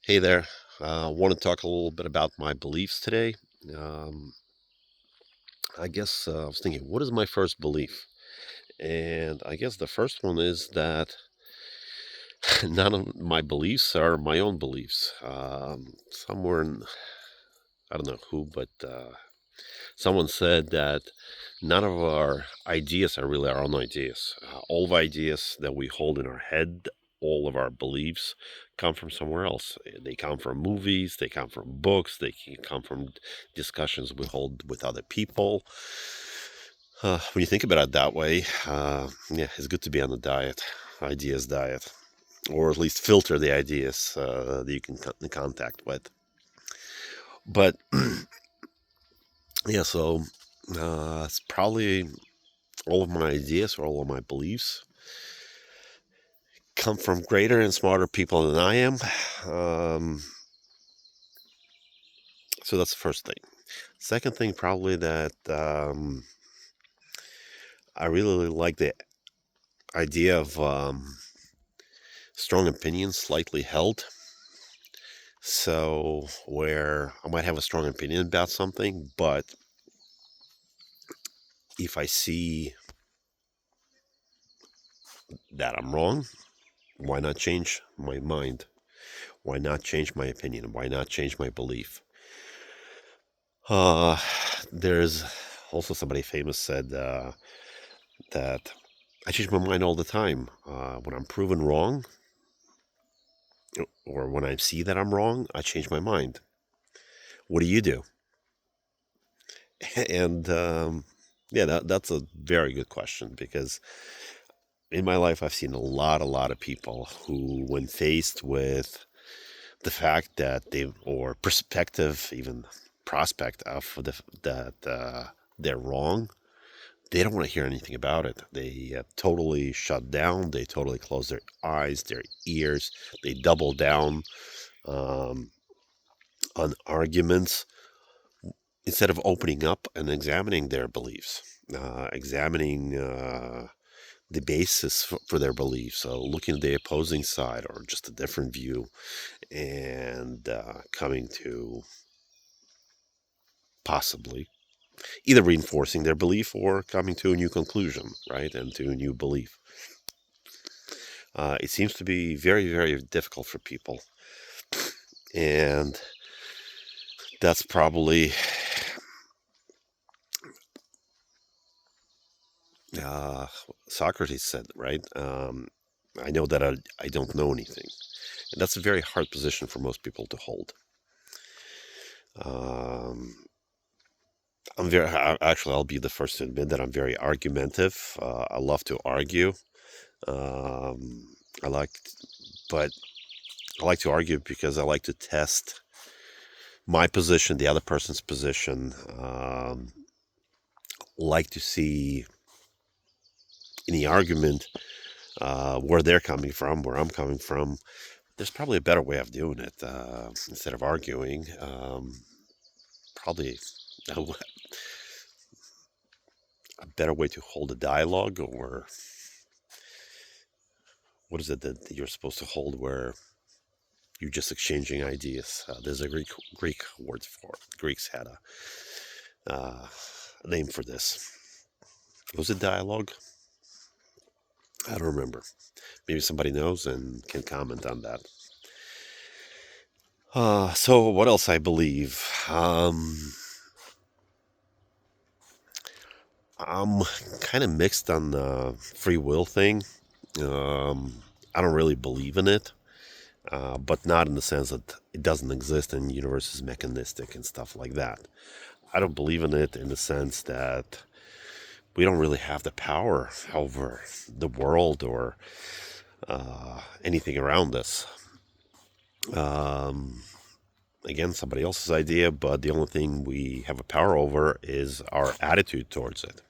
Hey there. I want to talk a little bit about my beliefs today. Um, I guess I was thinking, what is my first belief? And I guess the first one is that none of my beliefs are my own beliefs. Somewhere in, I don't know who, but someone said that none of our ideas are really our own ideas. All of ideas that we hold in our head, all of our beliefs come from somewhere else. They come from movies, they come from books, they can come from discussions we hold with other people. When you think about it that way, yeah, it's good to be on the ideas diet, or at least filter the ideas that you can come in contact with. But yeah, so it's probably all of my ideas or all of my beliefs come from greater and smarter people than I am. Um, so that's the first thing. Second thing, probably that I really like the idea of strong opinions slightly held. So, where I might have a strong opinion about something, but if I see that I'm wrong, why not change my mind? Why not change my opinion? Why not change my belief? Uh, there's also somebody famous said that I change my mind all the time. When I'm proven wrong, or when I see that I'm wrong, I change my mind. What do you do? And yeah, that's a very good question because in my life, I've seen a lot of people who, when faced with the fact that they, or perspective, even prospect of that they're wrong, they don't want to hear anything about it. They totally shut down. They totally close their eyes, their ears. They double down um, on arguments instead of opening up and examining their beliefs, examining the basis for their beliefs. So looking at the opposing side or just a different view and coming to possibly either reinforcing their belief or coming to a new conclusion, right? And to a new belief. It seems to be very, very difficult for people. And that's probably uh, Socrates said, right? I know that I don't know anything. And that's a very hard position for most people to hold. Um, actually, I'll be the first to admit that I'm very argumentative. I love to argue. Um, I like, but I like to argue because I like to test my position, the other person's position. Like to see in the argument where they're coming from, where I'm coming from. There's probably a better way of doing it instead of arguing. Probably a, a better way to hold a dialogue, or what is it that you're supposed to hold where you're just exchanging ideas? There's a Greek word for it. Greeks had a name for this. Was it dialogue? I don't remember. Maybe somebody knows and can comment on that. So what else I believe? I'm kind of mixed on the free will thing. I don't really believe in it, but not in the sense that it doesn't exist and the universe is mechanistic and stuff like that. I don't believe in it in the sense that we don't really have the power over the world or anything around us. Um, Again, somebody else's idea, but the only thing we have a power over is our attitude towards it.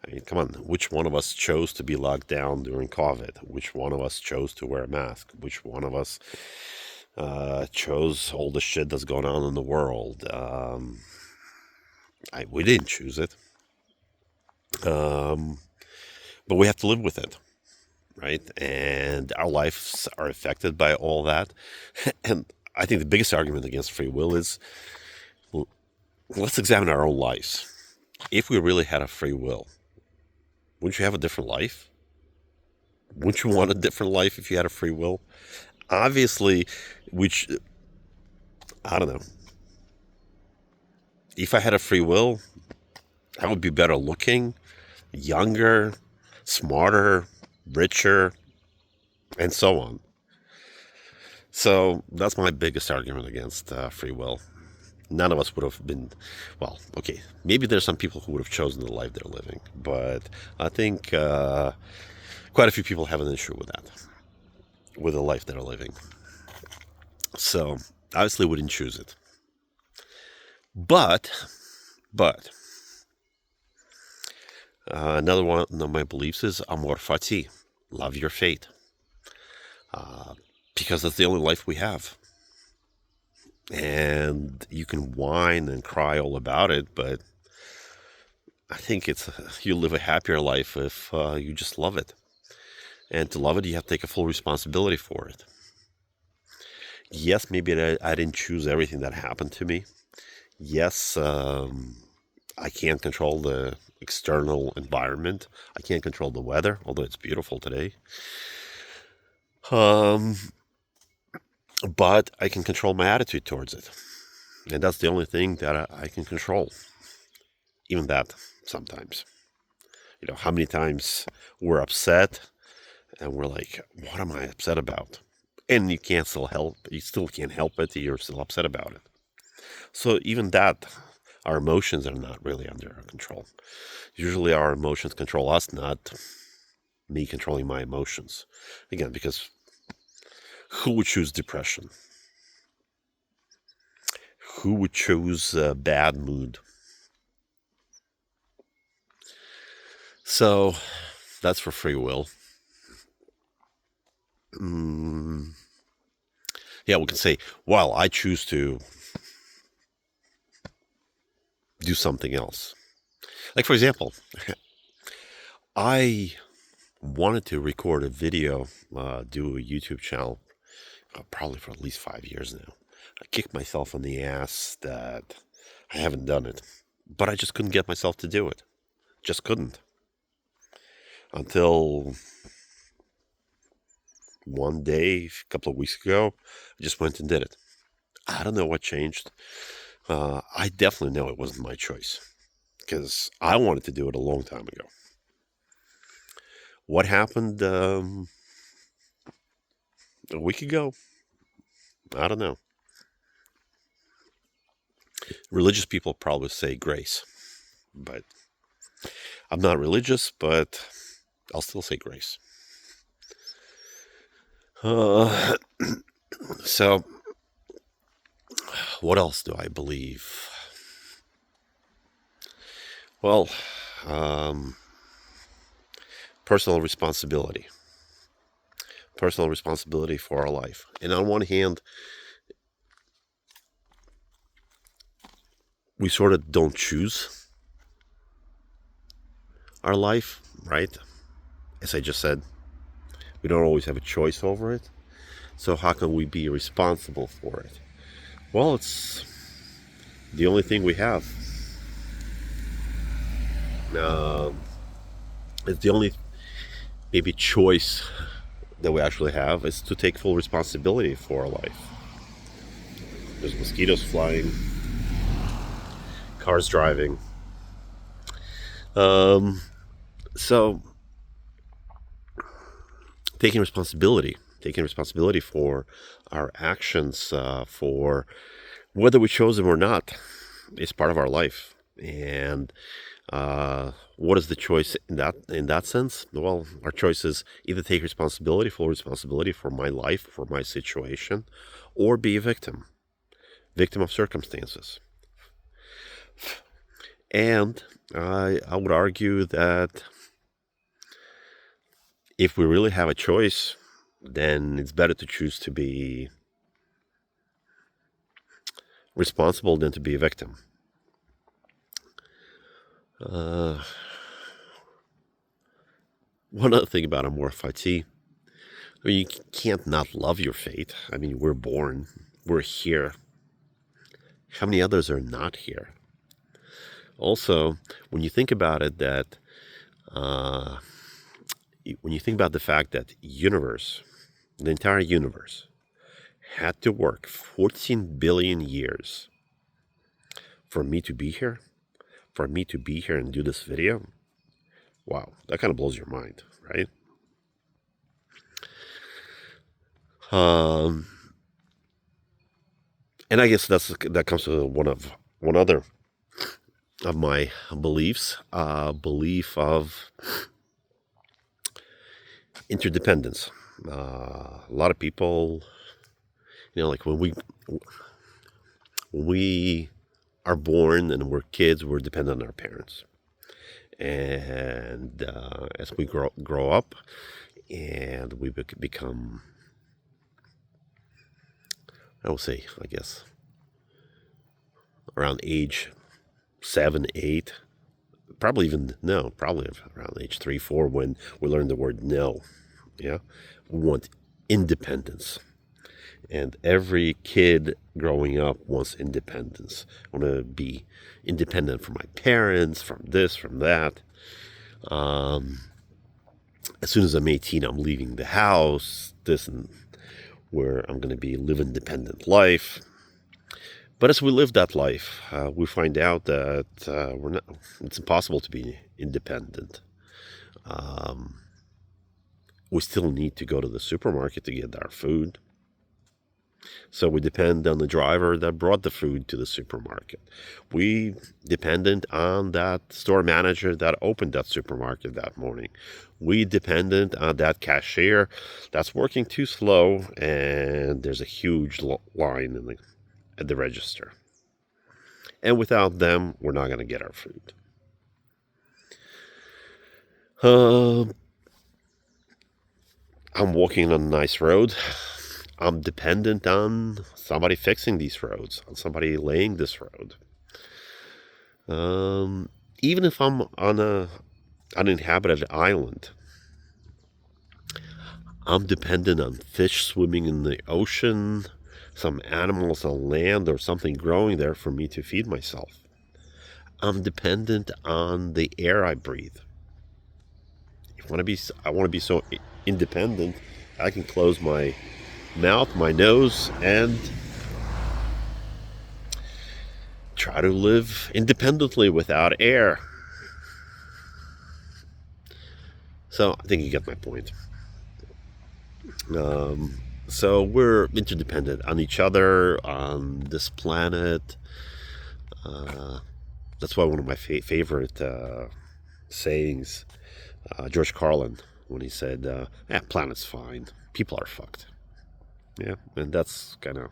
I mean, come on, which one of us chose to be locked down during COVID? Which one of us chose to wear a mask? Which one of us chose all the shit that's going on in the world? We didn't choose it, um, but we have to live with it, right? And our lives are affected by all that. And I think the biggest argument against free will is, well, let's examine our own lives. If we really had a free will, wouldn't you have a different life? Wouldn't you want a different life if you had a free will? Obviously, which, I don't know. If I had a free will, I would be better looking, younger, smarter, richer, and so on. So that's my biggest argument against free will. None of us would have been, well, okay, maybe there's some people who would have chosen the life they're living, but I think quite a few people have an issue with that, with the life they're living. So obviously wouldn't choose it. But another one of my beliefs is amor fati, love your fate, because that's the only life we have. And you can whine and cry all about it, but I think you live a happier life if you just love it. And to love it, you have to take a full responsibility for it. Yes, maybe I didn't choose everything that happened to me. Yes, I can't control the external environment. I can't control the weather, although it's beautiful today. But I can control my attitude towards it. And that's the only thing that I can control. Even that, sometimes. How many times we're upset and we're like, what am I upset about? And you still can't help it. You're still upset about it. So even that, our emotions are not really under our control. Usually our emotions control us, not me controlling my emotions. Again, because who would choose depression? Who would choose a bad mood? So that's for free will. Yeah, we can say, well, I choose to do something else. Like, for example, I wanted to record a video, do a YouTube channel, probably for at least 5 years now. I kicked myself in the ass that I haven't done it, but I just couldn't get myself to do it. Just couldn't. Until one day, a couple of weeks ago, I just went and did it. I don't know what changed. I definitely know it wasn't my choice, because I wanted to do it a long time ago. What happened a week ago? I don't know. Religious people probably say grace, but I'm not religious, but I'll still say grace. So, what else do I believe? Well, personal responsibility. Personal responsibility for our life. And on one hand, we sort of don't choose our life, right? As I just said, we don't always have a choice over it. So how can we be responsible for it? Well, it's the only thing we have. It's the only maybe choice that we actually have is to take full responsibility for our life. There's mosquitoes flying, cars driving. So taking responsibility for our actions, for whether we chose them or not, is part of our life. And what is the choice in that sense? Well, our choice is either take full responsibility for my life, for my situation, or be a victim of circumstances. And I would argue that if we really have a choice, then it's better to choose to be responsible than to be a victim. One other thing about amor fati, you can't not love your fate. I mean, we're born we're here, how many others are not here? Also, when you think about it, that uh, when you think about the fact that the entire universe, had to work 14 billion years for me to be here, and do this video, wow, that kind of blows your mind, right? Um, and I guess that comes to one other of my beliefs, belief of interdependence. A lot of people, like when we are born and we're kids, we're dependent on our parents, and as we grow up, and we become, I will say, I guess, around age 7, 8, probably around age 3, 4, when we learn the word no. Yeah, we want independence. And every kid growing up wants independence. I want to be independent from my parents, from this, from that. Um, as soon as I'm 18, I'm leaving the house, this and where I'm going to be live independent life. But as we live that life, we find out that we're not. It's impossible to be independent. Um, we still need to go to the supermarket to get our food. So we depend on the driver that brought the food to the supermarket. We dependent on that store manager that opened that supermarket that morning. We dependent on that cashier that's working too slow, and there's a huge line at the register. And without them, we're not going to get our food. I'm walking on a nice road. I'm dependent on somebody fixing these roads, on somebody laying this road. Even if I'm on an uninhabited island, I'm dependent on fish swimming in the ocean, some animals on land, or something growing there for me to feed myself. I'm dependent on the air I breathe. I want to be so independent, I can close my mouth, my nose, and try to live independently without air. So I think you get my point. So we're interdependent on each other, on this planet. That's why one of my favorite sayings, George Carlin, when he said, planet's fine, people are fucked. Yeah, and that's kind of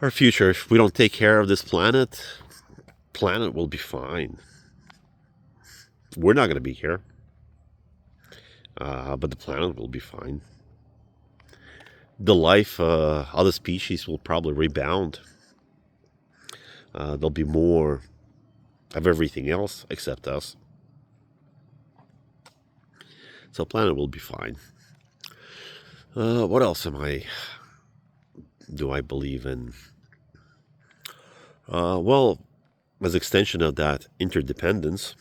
our future. If we don't take care of this planet will be fine. We're not going to be here, but the planet will be fine. The life, other species will probably rebound. There'll be more of everything else except us. So planet will be fine. What else do I believe in? Well, as extension of that interdependence,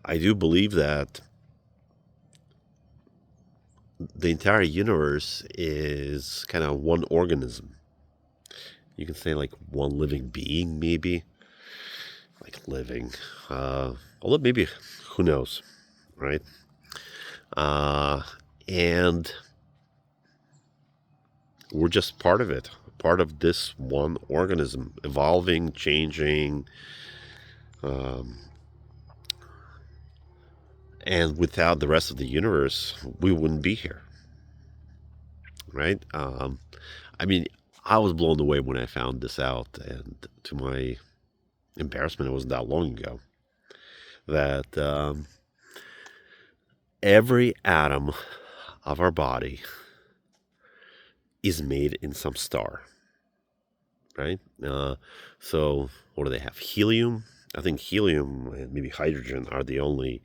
I do believe that the entire universe is kind of one organism. You can say like one living being, maybe. Like living. Although maybe, who knows, right? And we're just part of it. Part of this one organism, evolving, changing, and without the rest of the universe, we wouldn't be here, right? I mean, I was blown away when I found this out, and to my embarrassment, it wasn't that long ago, that every atom of our body is made in some star, right? So what do they have? Helium? I think helium and maybe hydrogen are the only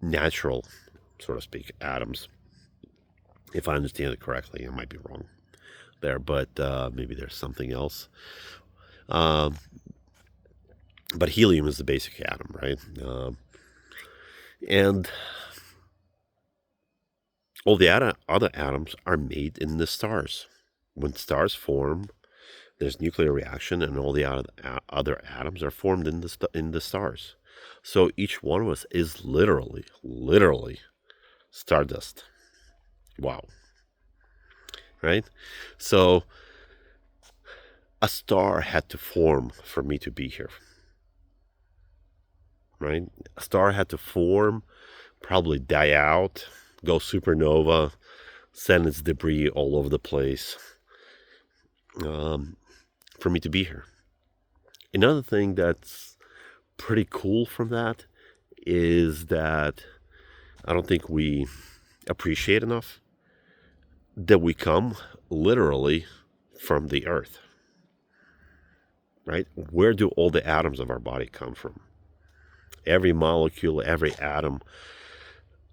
natural, so to speak, atoms. if I understand it correctly. I might be wrong there, but maybe there's something else. Um, but helium is the basic atom, right? And all the other atoms are made in the stars. When stars form, there's nuclear reaction, and all the other atoms are formed in the stars. So each one of us is literally stardust. Wow, right? So a star had to form for me to be here, right? A star had to form, probably die out, go supernova, send its debris all over the place, um, for me to be here. Another thing that's pretty cool from that is that I don't think we appreciate enough that we come literally from the earth, right? Where do all the atoms of our body come from? Every molecule, every atom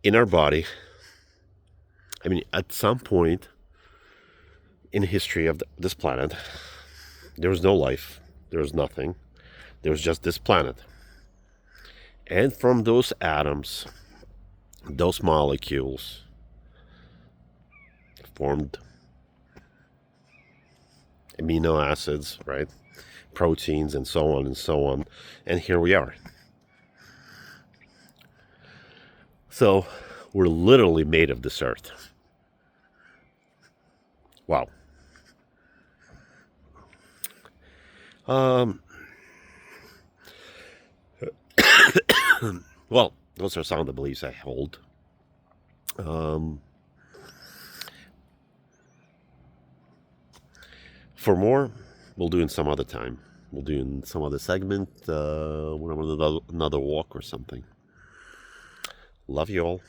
in our body. I mean, at some point in the history of this planet, there was no life, there was nothing, there was just this planet. And from those atoms, those molecules formed amino acids, right? Proteins, and so on and so on. And here we are. So we're literally made of this earth. Wow. Um, well, those are some of the beliefs I hold. Um, for more, we'll do in some other time. We'll do in some other segment when I'm on another walk or something. Love you all.